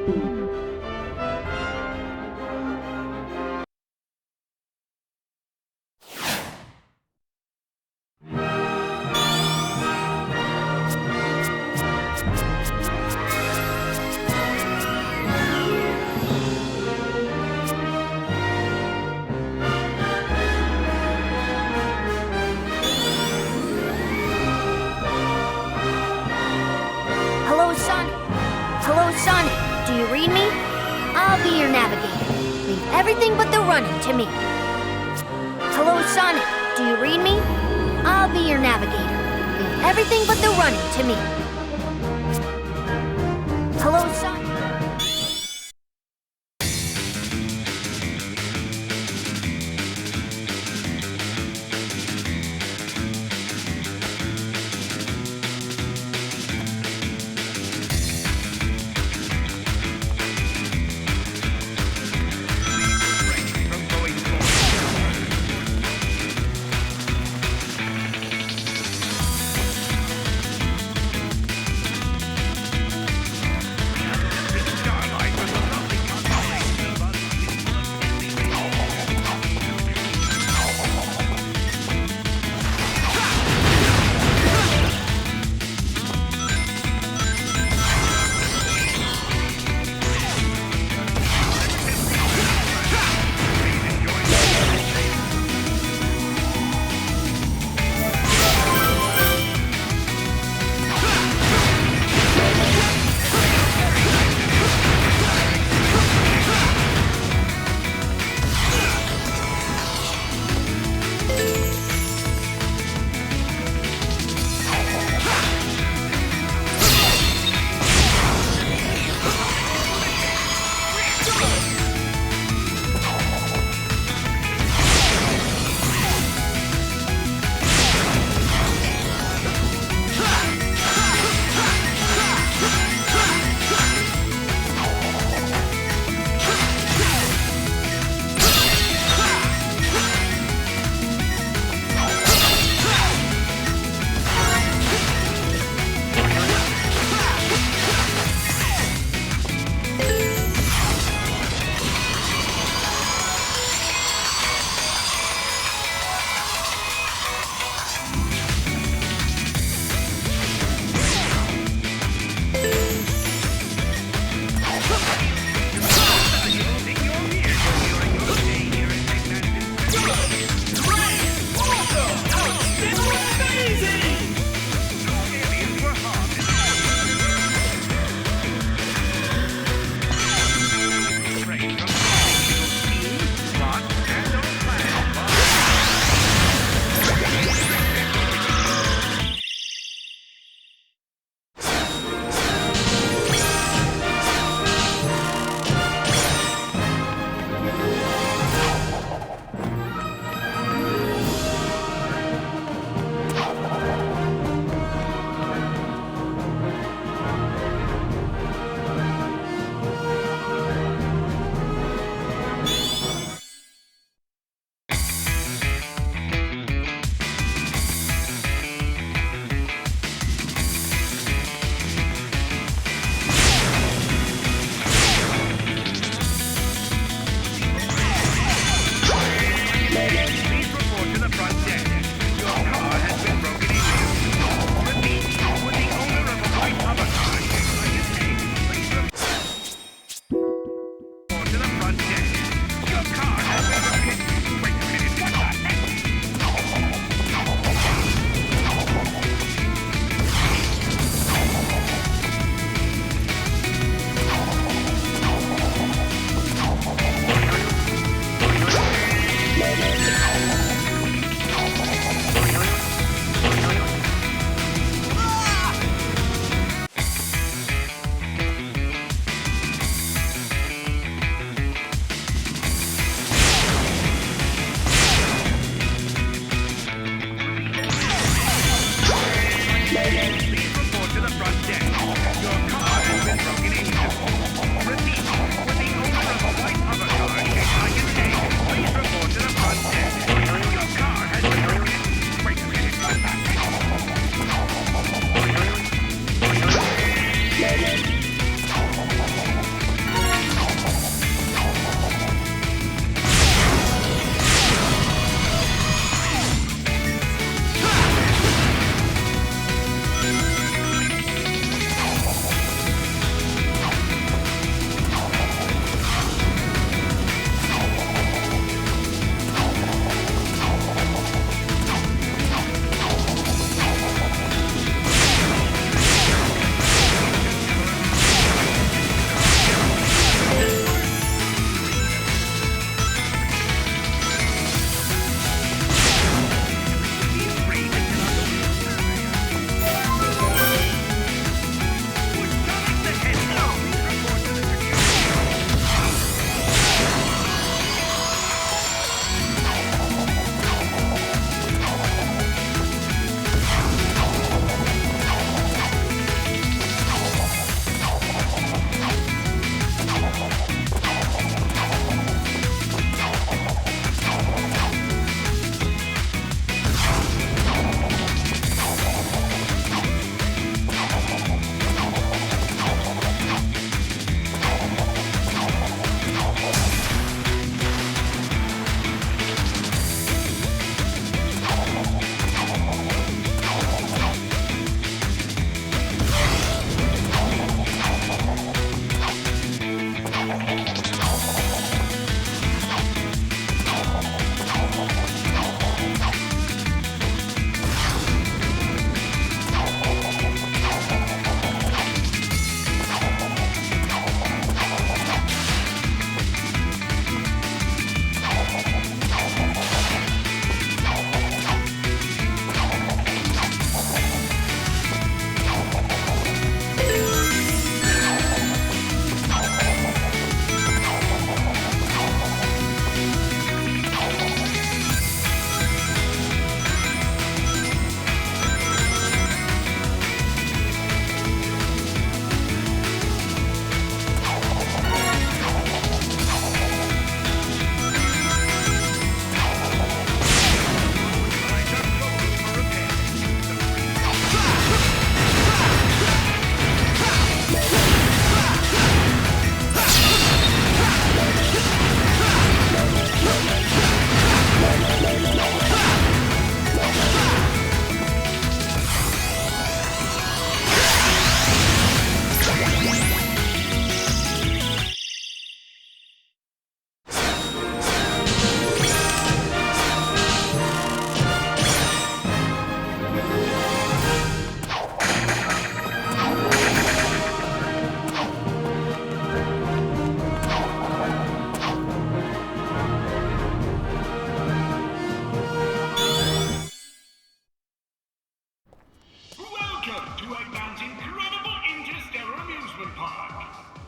Hello, Sonic. Hello, Sonic. Do you read me? I'll be your navigator. Leave everything but the running to me. Hello, Sonic. Do you read me? I'll be your navigator. Leave everything but the running to me. Hello, Sonic.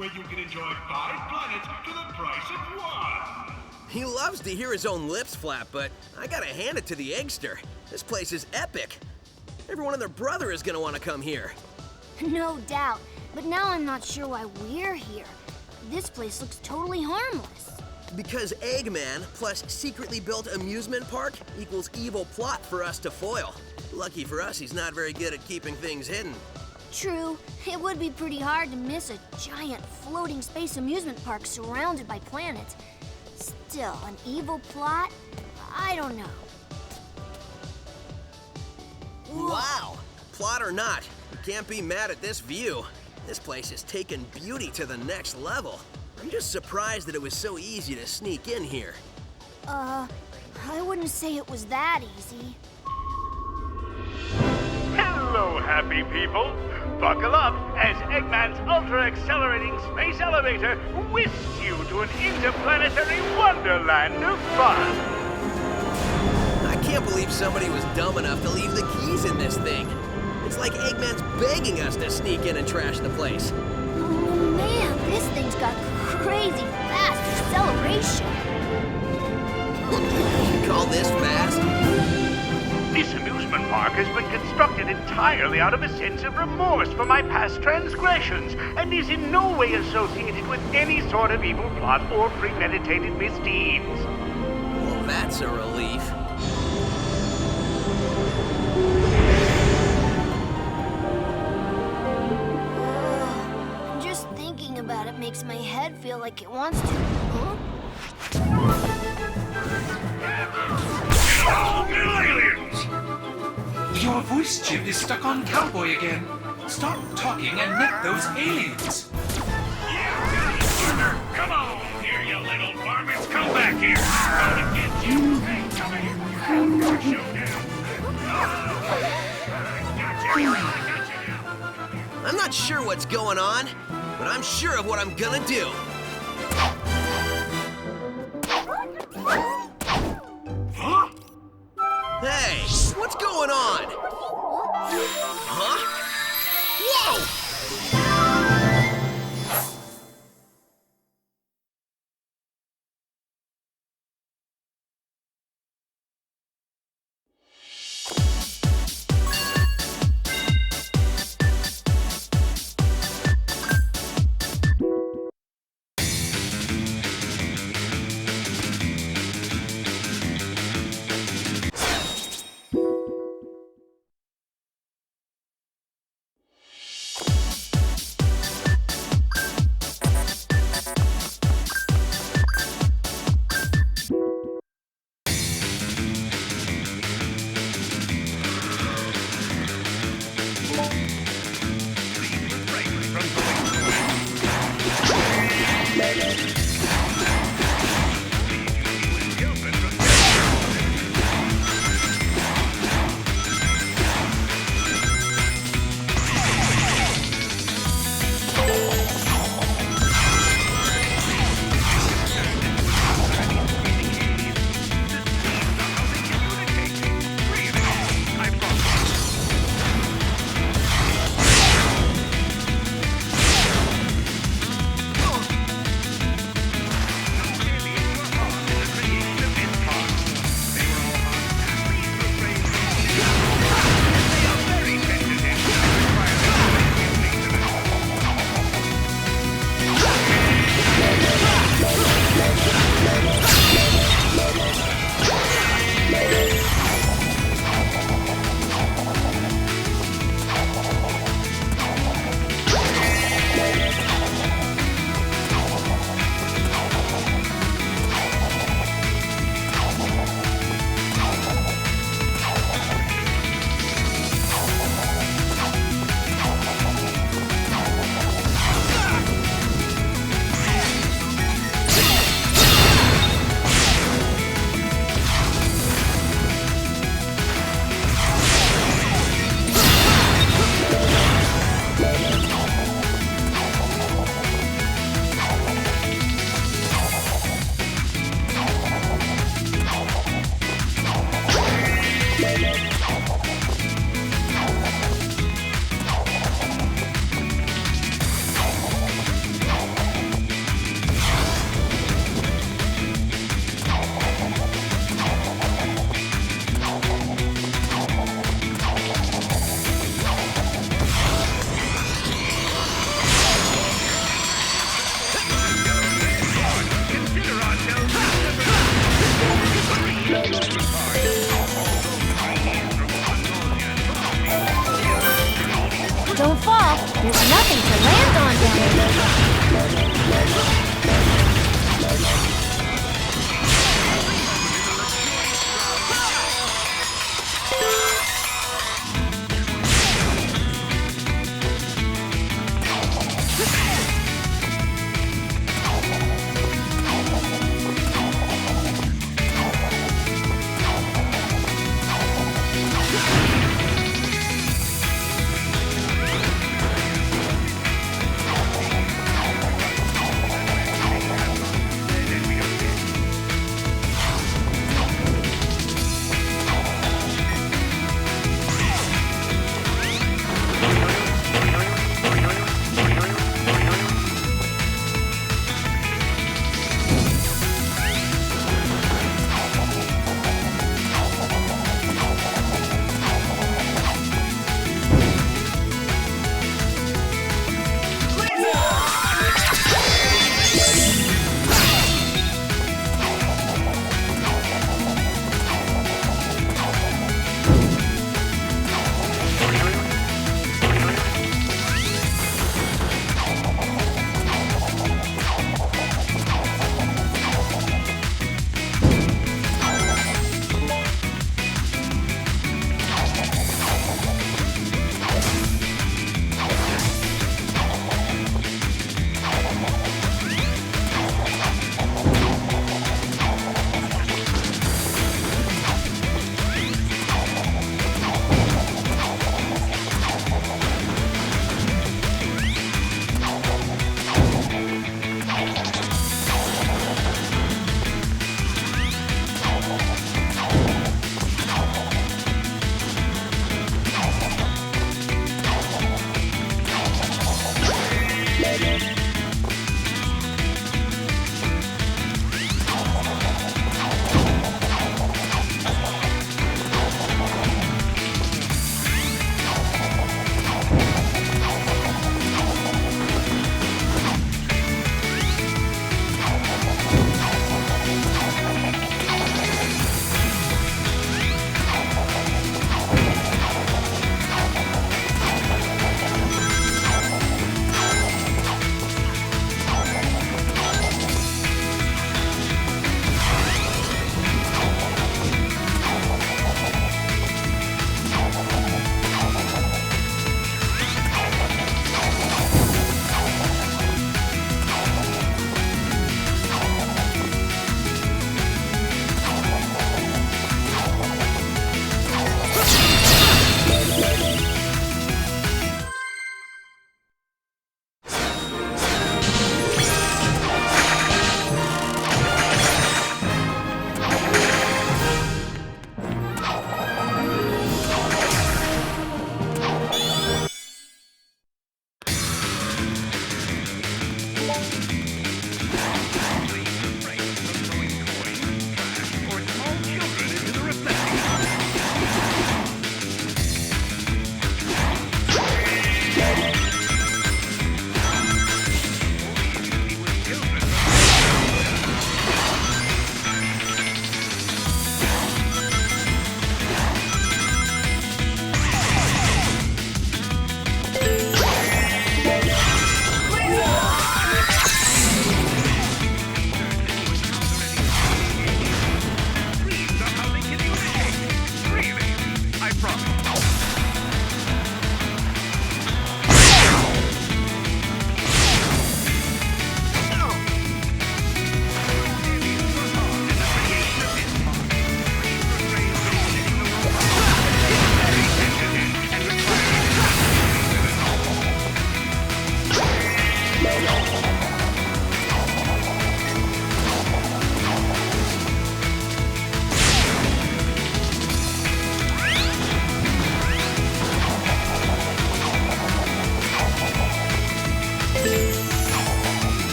where you can enjoy 5 planets for the price of 1. He loves to hear his own lips flap, but I gotta hand it to the Eggster. This place is epic. Everyone and their brother is gonna want to come here. No doubt, but now I'm not sure why we're here. This place looks totally harmless. Because Eggman plus secretly built amusement park equals evil plot for us to foil. Lucky for us, he's not very good at keeping things hidden. True, it would be pretty hard to miss a giant floating space amusement park surrounded by planets. Still, an evil plot? I don't know. Wow! Plot or not, you can't be mad at this view. This place has taken beauty to the next level. I'm just surprised that it was so easy to sneak in here. I wouldn't say it was that easy. Hello, happy people. Buckle up as Eggman's ultra-accelerating space elevator whisks you to an interplanetary wonderland of fun. I can't believe somebody was dumb enough to leave the keys in this thing. It's like Eggman's begging us to sneak in and trash the place. Oh man, this thing's got crazy fast acceleration. You call this fast? This amusement park has been constructed entirely out of a sense of remorse for my past transgressions and is in no way associated with any sort of evil plot or premeditated misdeeds. Well, that's a relief. Just thinking about it makes my head feel like it wants to. Huh? Oh, Middle Aliens! Your voice chip is stuck on Cowboy again. Stop talking and net those aliens. Yeah, come on here, you little varmints. Come back here. I'm gonna get you. Hey, come here. Showdown. Gotcha. I'm not sure what's going on, but I'm sure of what I'm gonna do. Huh? Hey, what's going on? Huh? Whoa! There's nothing to land on down here.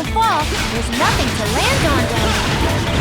don't fall, there's nothing to land on down there.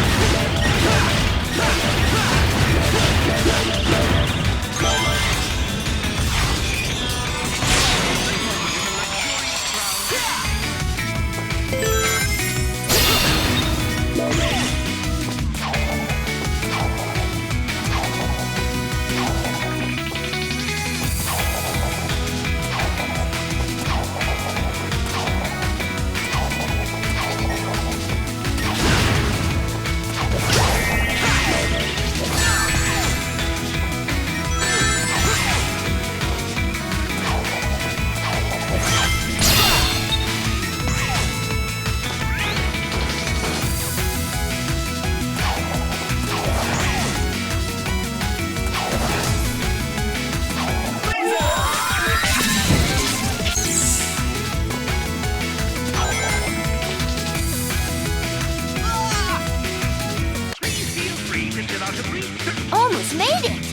Please feel free to fill out a brief. Almost made it.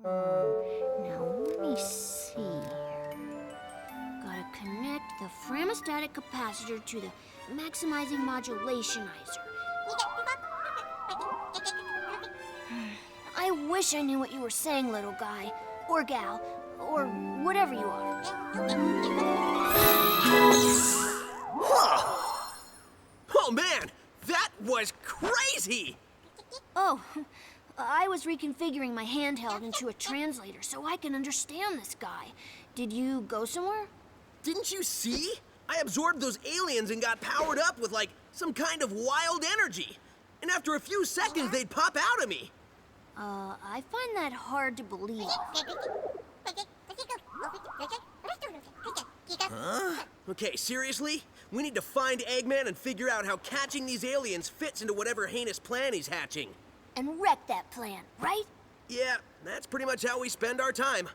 Now, let me see here. Gotta connect the Framastatic capacitor to the maximizing modulationizer. I wish I knew what you were saying, little guy. Or gal. Or whatever you are. Oh man, that was crazy! Oh, I was reconfiguring my handheld into a translator so I can understand this guy. Did you go somewhere? Didn't you see? I absorbed those aliens and got powered up with like some kind of wild energy. And after a few seconds, they'd pop out of me. I find that hard to believe. Huh? Okay, seriously? We need to find Eggman and figure out how catching these aliens fits into whatever heinous plan he's hatching. And wreck that plan, right? Yeah, that's pretty much how we spend our time.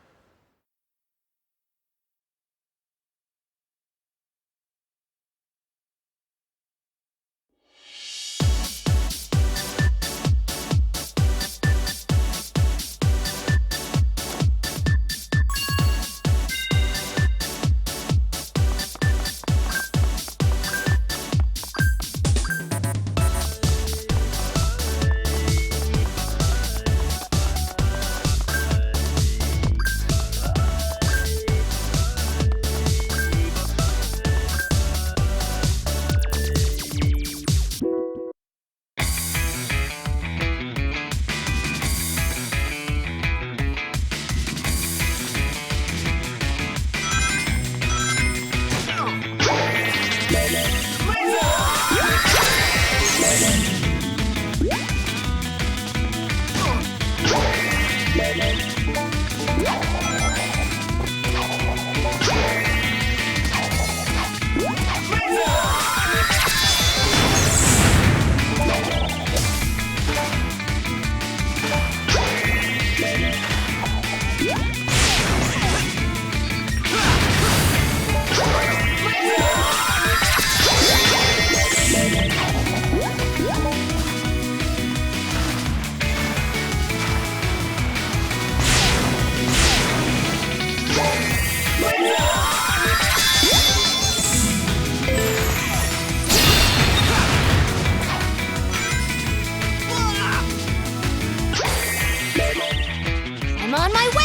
I'm on my way!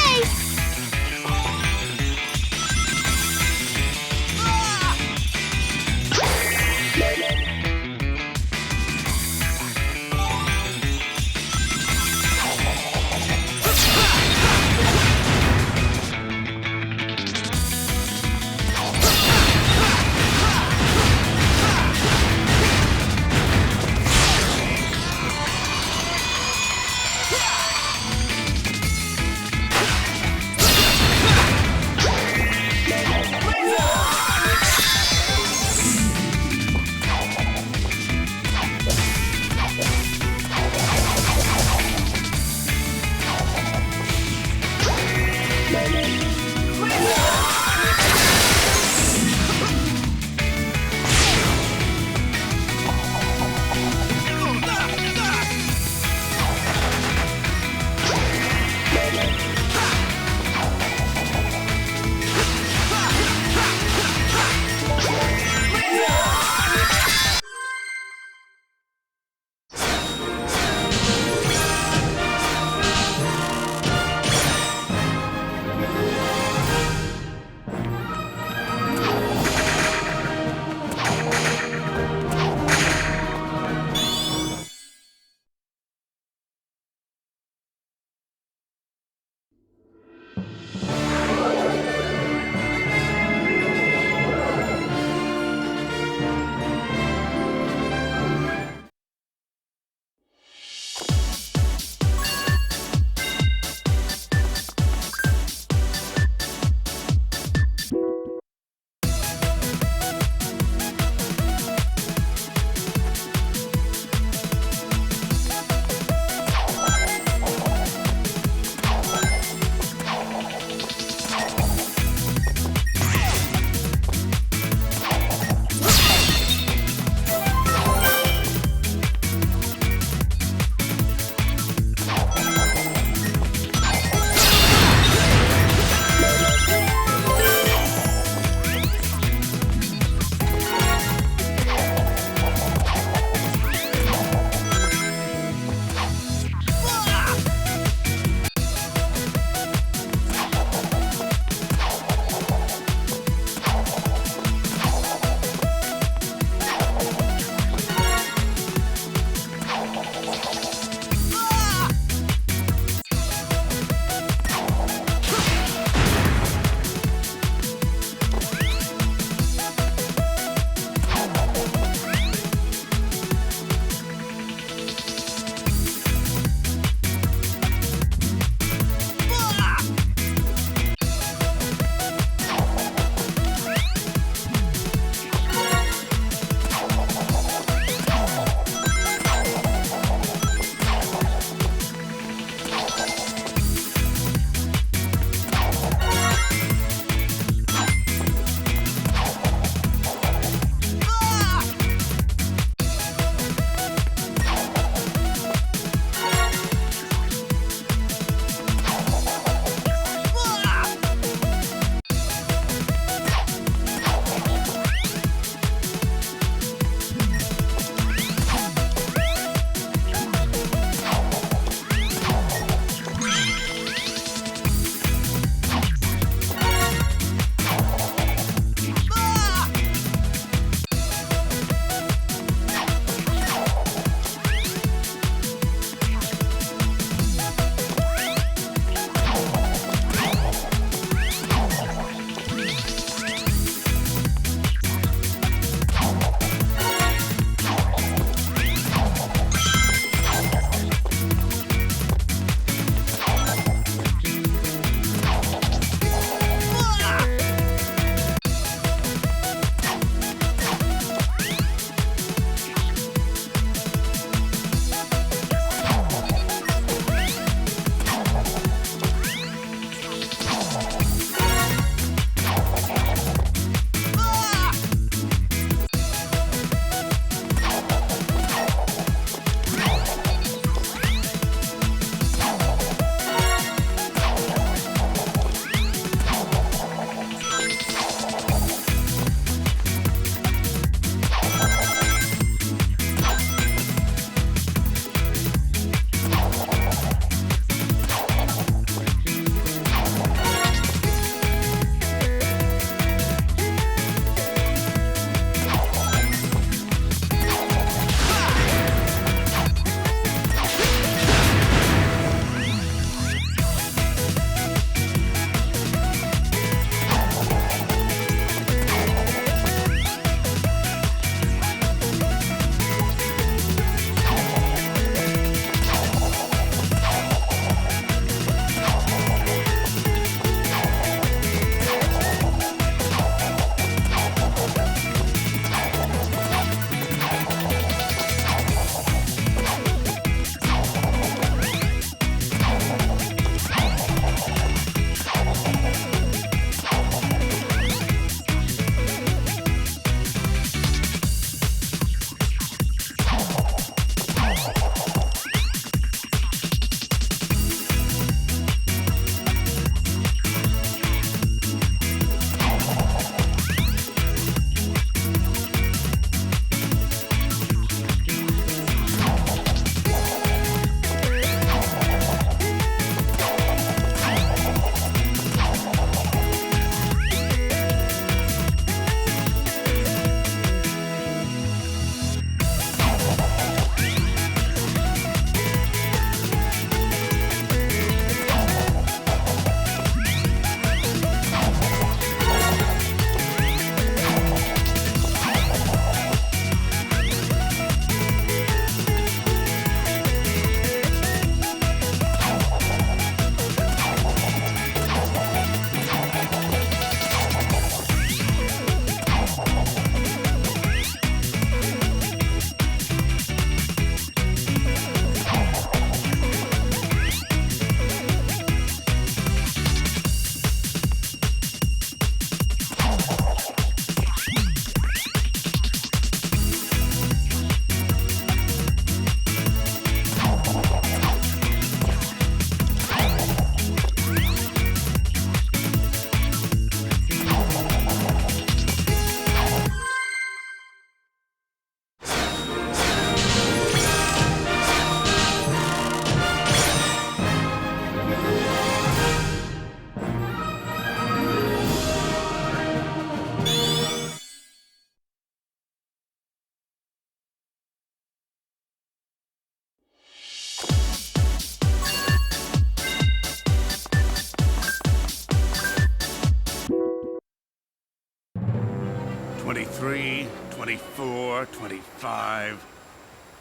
23, 24, 25.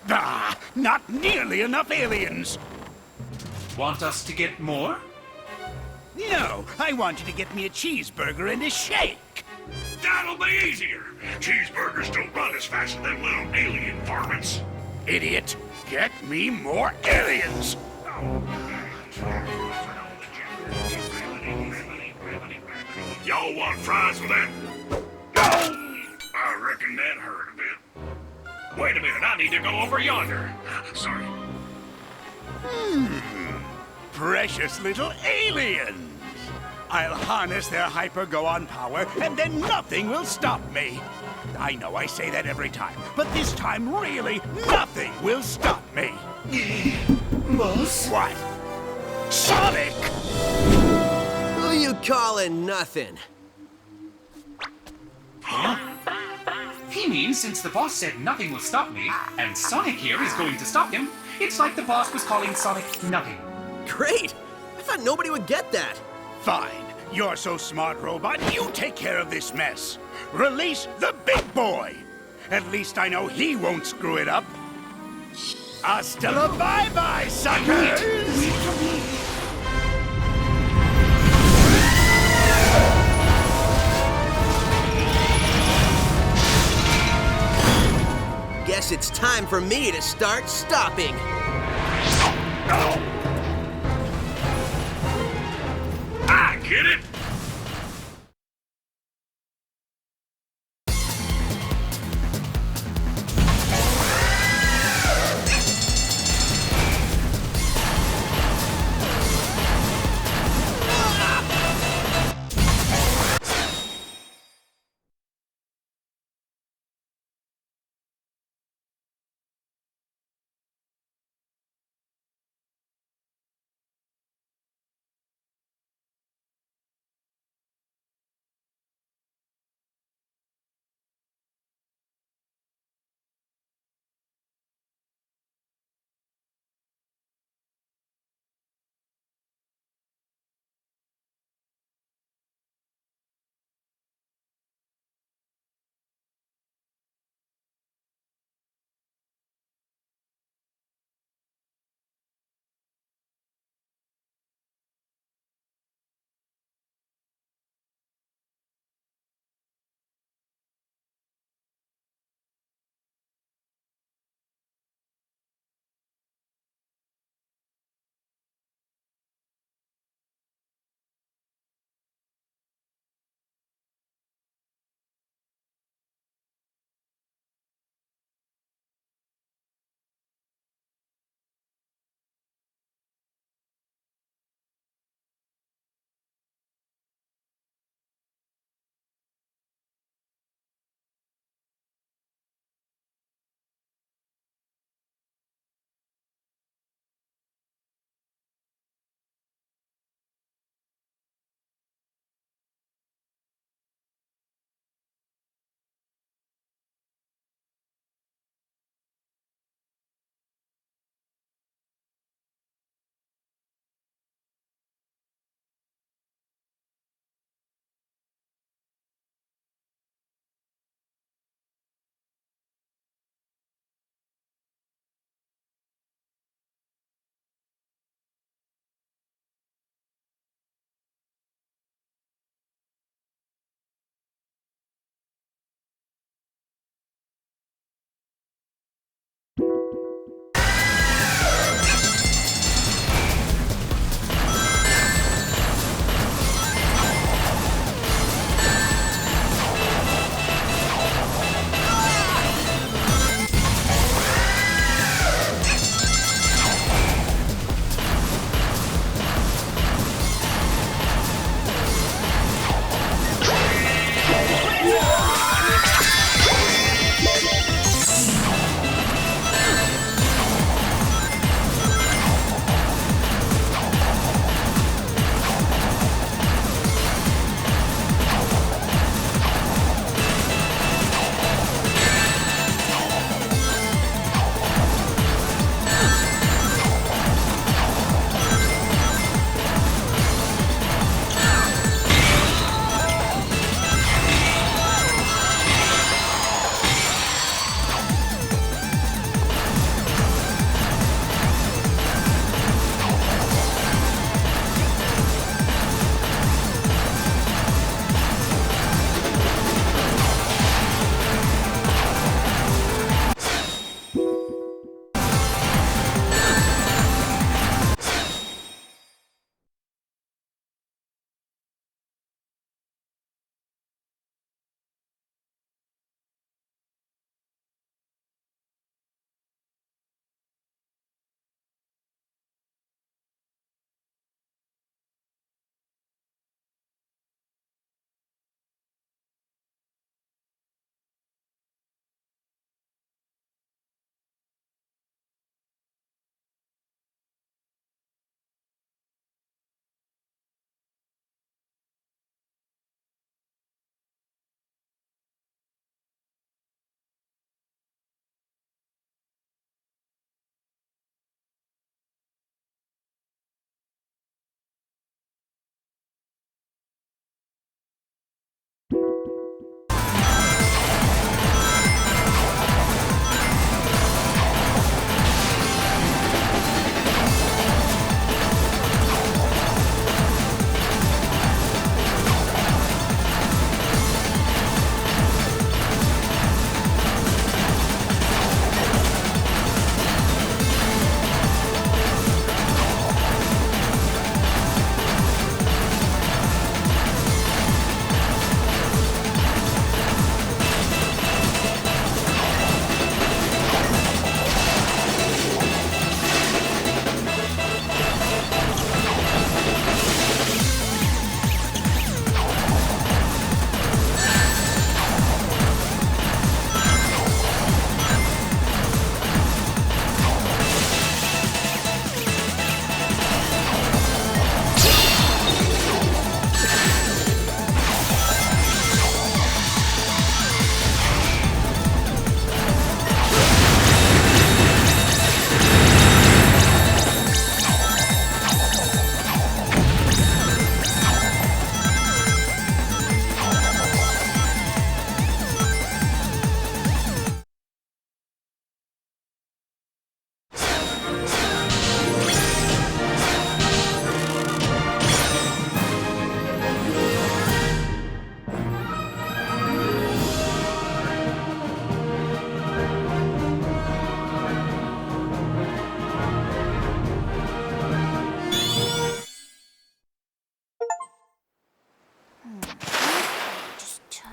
Ah, not nearly enough aliens. Want us to get more? No, I want you to get me a cheeseburger and a shake. That'll be easier. Cheeseburgers don't run as fast as them little alien varmints. Idiot, get me more aliens. Y'all want fries with that? I reckon that hurt a bit. Wait a minute, I need to go over yonder. Sorry. Precious little aliens. I'll harness their hyper-go-on power, and then nothing will stop me. I know I say that every time, but this time, really, nothing will stop me. Boss? What? Sonic! Who you calling nothing? He means since the boss said nothing will stop me, and Sonic here is going to stop him, it's like the boss was calling Sonic nothing. Great! I thought nobody would get that. Fine. You're so smart, robot. You take care of this mess. Release the big boy. At least I know he won't screw it up. Hasta la bye-bye, suckers! Guess it's time for me to start stopping. I get it.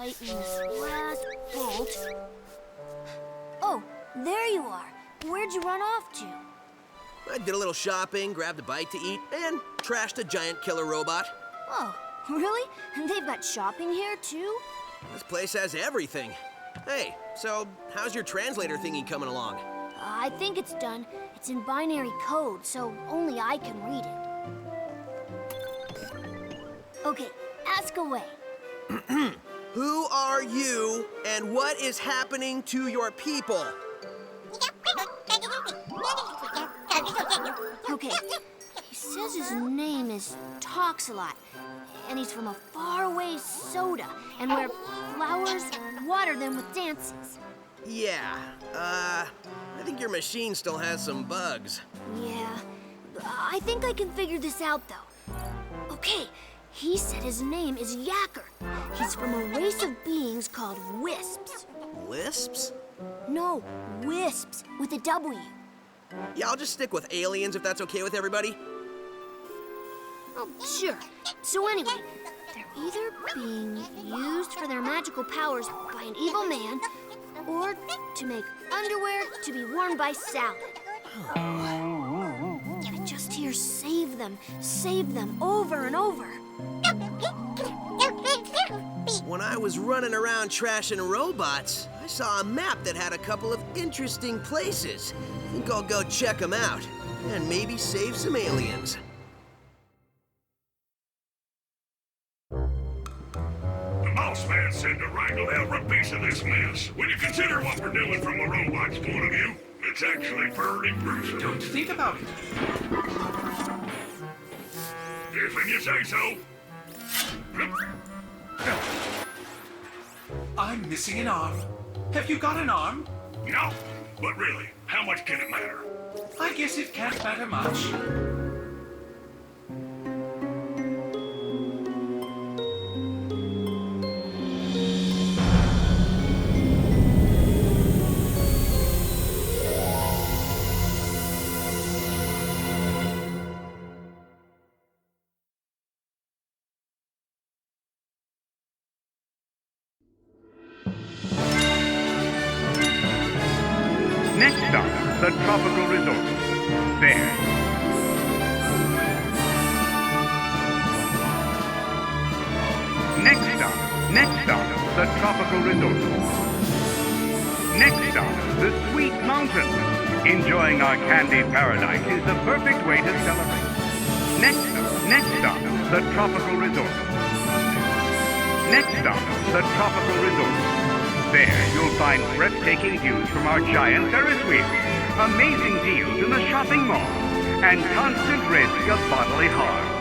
tighten this last bolt. Oh, there you are. Where'd you run off to? I did a little shopping, grabbed a bite to eat, and trashed a giant killer robot. Oh, really? And they've got shopping here, too? This place has everything. Hey, so how's your translator thingy coming along? I think it's done. It's in binary code, so only I can read it. Okay, ask away. Who are you, and what is happening to your people? Okay, he says his name is Toxalot, and he's from a faraway soda, and where flowers water them with dances. Yeah, I think your machine still has some bugs. Yeah, I think I can figure this out, though. Okay, he said his name is Yacker. He's from a race of beings called Wisps. Lisps? No, Wisps, with a W. Yeah, I'll just stick with aliens if that's okay with everybody. Oh, sure. So anyway, they're either being used for their magical powers by an evil man, or to make underwear to be worn by Salad. I just hear save them over and over. When I was running around trashing robots, I saw a map that had a couple of interesting places. I think I'll go check them out, and maybe save some aliens. The boss man said to wrangle every piece of this mess. When you consider what we're doing from a robot's point of view, it's actually pretty gruesome. Don't think about it. If you say so. I'm missing an arm. Have you got an arm? No, but really, how much can it matter? I guess it can't matter much. Next stop, the Tropical Resort. There. Next stop, the Tropical Resort. Next stop, the Sweet Mountain. Enjoying our candy paradise is the perfect way to celebrate. Next stop, the Tropical Resort. Next stop, the Tropical Resort. There, you'll find breathtaking views from our giant Ferris wheel, amazing deals in the shopping mall, and constant risk of bodily harm.